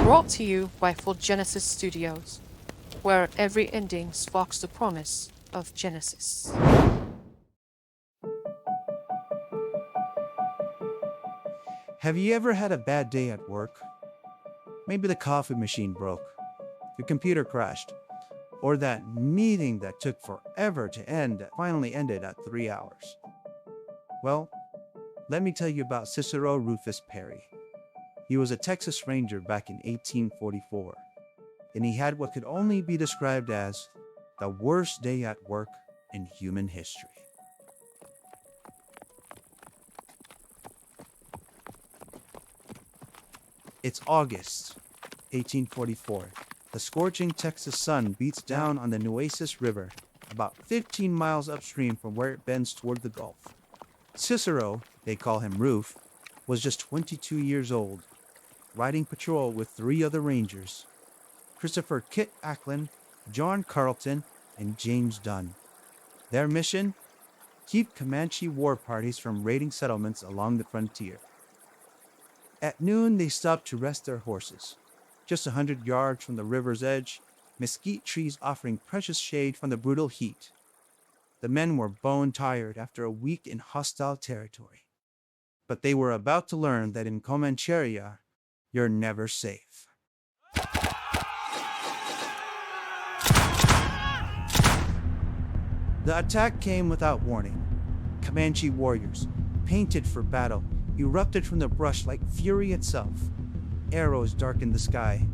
Brought to you by Fulgenesis Studios, where every ending sparks the promise of Genesis. Have you ever had a bad day at work? Maybe the coffee machine broke, your computer crashed, or that meeting that took forever to end that finally ended at 3 hours. Well, let me tell you about Cincero Rufus Perry. He was a Texas Ranger back in 1844, and he had what could only be described as the worst day at work in human history. It's August 1844. The scorching Texas sun beats down on the Nueces River, about 15 miles upstream from where it bends toward the Gulf. Cincero, they call him Rufe, was just 22 years old, riding patrol with 3 other Rangers: Christopher Kit Ackland, John Carleton, and James Dunn. Their mission? Keep Comanche war parties from raiding settlements along the frontier. At noon, they stopped to rest their horses. Just 100 yards from the river's edge, mesquite trees offering precious shade from the brutal heat. The men were bone-tired after a week in hostile territory. But they were about to learn that in Comanche, you're never safe. The attack came without warning. Comanche warriors, painted for battle, erupted from the brush like fury itself. Arrows darkened the sky.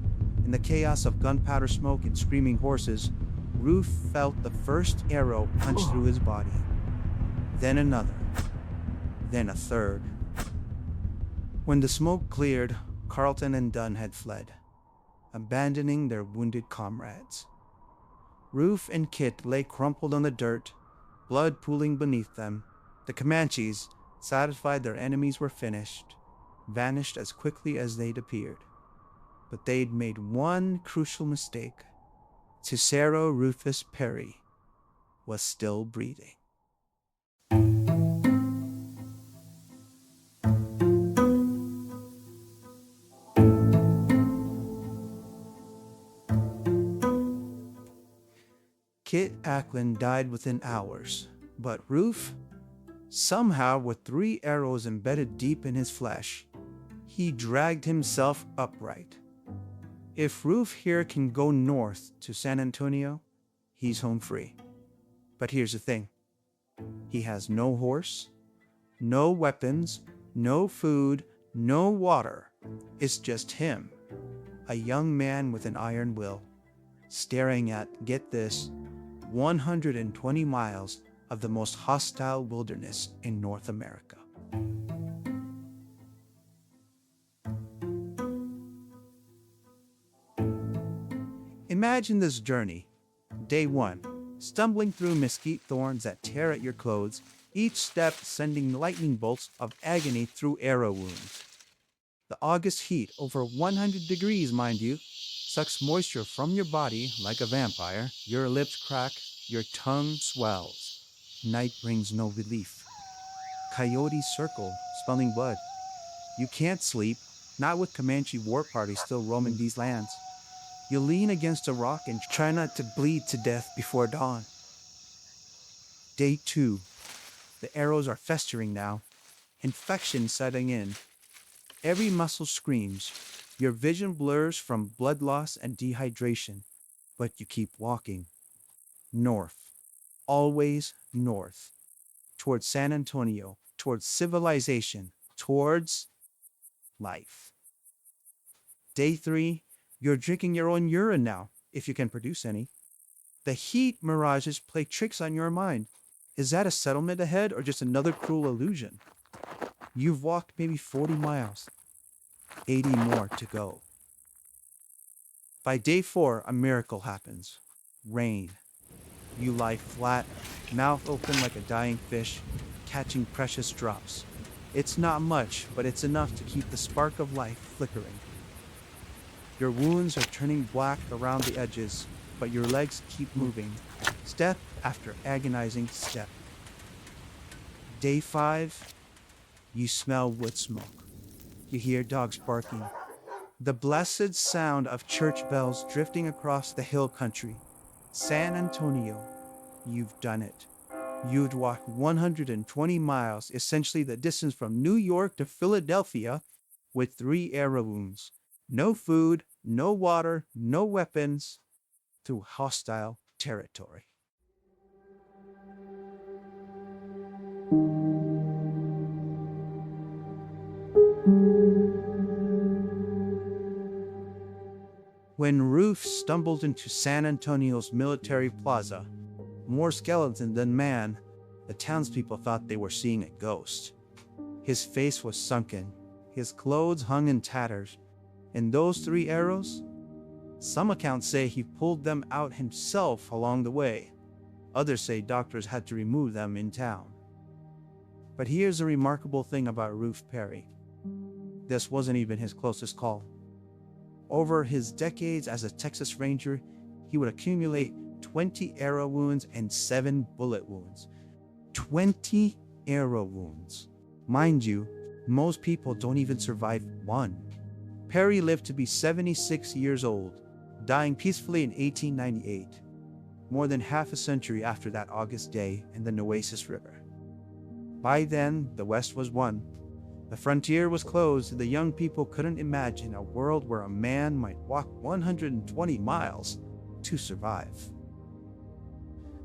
In the chaos of gunpowder smoke and screaming horses, Rufe felt the first arrow punch through his body. Then another. Then a third. When the smoke cleared, Carleton and Dunn had fled, abandoning their wounded comrades. Rufe and Kit lay crumpled on the dirt, blood pooling beneath them. The Comanches, satisfied their enemies were finished, vanished as quickly as they'd appeared. But they'd made one crucial mistake. Cincero Rufus Perry was still breathing. Kit Ackland died within hours, but Rufe, somehow with 3 arrows embedded deep in his flesh, he dragged himself upright. If Rufe here can go north to San Antonio, he's home free. But here's the thing. He has no horse, no weapons, no food, no water. It's just him, a young man with an iron will, staring at, get this, 120 miles of the most hostile wilderness in North America. Imagine this journey. Day 1, stumbling through mesquite thorns that tear at your clothes, each step sending lightning bolts of agony through arrow wounds. The August heat, over 100 degrees, mind you, sucks moisture from your body like a vampire. Your lips crack, your tongue swells. Night brings no relief. Coyotes circle, smelling blood. You can't sleep, not with Comanche war parties still roaming these lands. You lean against a rock and try not to bleed to death before dawn. Day 2. The arrows are festering now. Infection setting in. Every muscle screams. Your vision blurs from blood loss and dehydration. But you keep walking. North. Always north. Towards San Antonio. Towards civilization. Towards life. Day 3. You're drinking your own urine now, if you can produce any. The heat mirages play tricks on your mind. Is that a settlement ahead or just another cruel illusion? You've walked maybe 40 miles. 80 more to go. By day 4, a miracle happens. Rain. You lie flat, mouth open like a dying fish, catching precious drops. It's not much, but it's enough to keep the spark of life flickering. Your wounds are turning black around the edges, but your legs keep moving, step after agonizing step. Day 5, you smell wood smoke. You hear dogs barking. The blessed sound of church bells drifting across the hill country. San Antonio, you've done it. You'd walk 120 miles, essentially the distance from New York to Philadelphia, with 3 arrow wounds. No food, no water, no weapons, through hostile territory. When Rufe stumbled into San Antonio's military plaza, more skeleton than man, the townspeople thought they were seeing a ghost. His face was sunken, his clothes hung in tatters, and those 3 arrows? Some accounts say he pulled them out himself along the way. Others say doctors had to remove them in town. But here's a remarkable thing about Rufe Perry. This wasn't even his closest call. Over his decades as a Texas Ranger, he would accumulate 20 arrow wounds and 7 bullet wounds. 20 arrow wounds. Mind you, most people don't even survive 1. Perry lived to be 76 years old, dying peacefully in 1898, more than half a century after that August day in the Nueces River. By then, the West was won. The frontier was closed, and the young people couldn't imagine a world where a man might walk 120 miles to survive.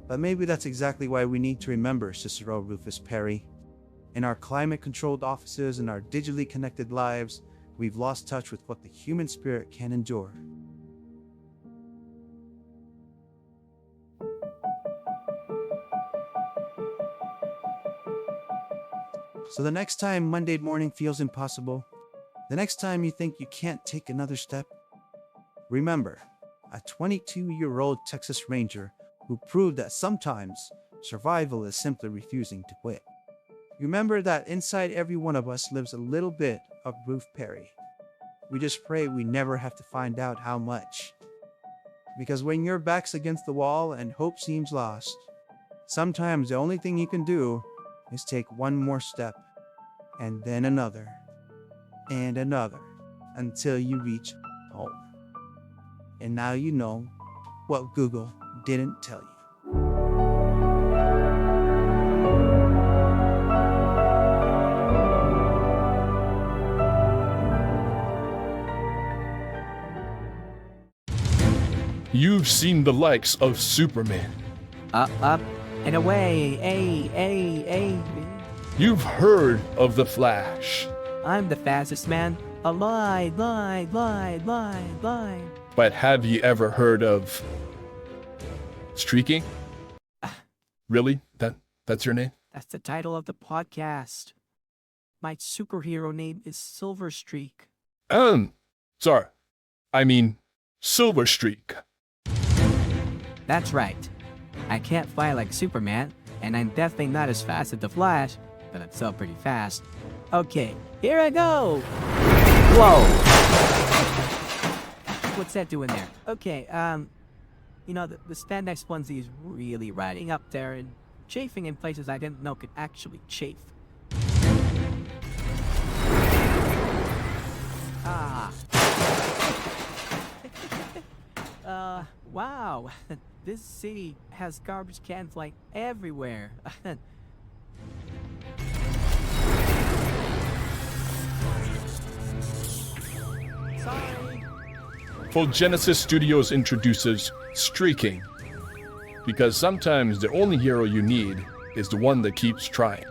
But maybe that's exactly why we need to remember Cincero Rufus Perry. In our climate-controlled offices and our digitally connected lives, we've lost touch with what the human spirit can endure. So the next time Monday morning feels impossible, the next time you think you can't take another step, remember a 22-year-old Texas Ranger who proved that sometimes survival is simply refusing to quit. Remember that inside every one of us lives a little bit of Rufe Perry. We just pray we never have to find out how much. Because when your back's against the wall and hope seems lost, sometimes the only thing you can do is take one more step, and then another, and another, until you reach home. And now you know what Google didn't tell you. You've seen the likes of Superman. Up, and away, ay. You've heard of the Flash. I'm the fastest man alive. But have you ever heard of Streaking? Really? That's your name? That's the title of the podcast. My superhero name is Silver Streak. Sorry. I mean, Silver Streak. That's right. I can't fly like Superman, and I'm definitely not as fast as the Flash, but I'm still pretty fast. Okay, here I go! Whoa! What's that doing there? Okay, you know, the spandex onesie is really riding up there and chafing in places I didn't know could actually chafe. Wow. This city has garbage cans like everywhere. Sorry. Fulgenesis Studios introduces Streaking. Because sometimes the only hero you need is the one that keeps trying.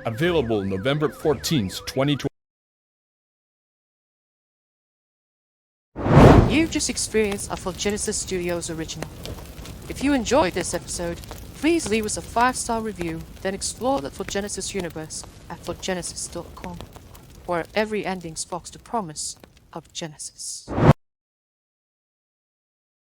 Available November 14th, 2020. You've just experienced a Fulgenesis Studios original. If you enjoyed this episode, please leave us a 5-star review, then explore the Fulgenesis universe at fulgenesis.com, where every ending sparks the promise of Genesis.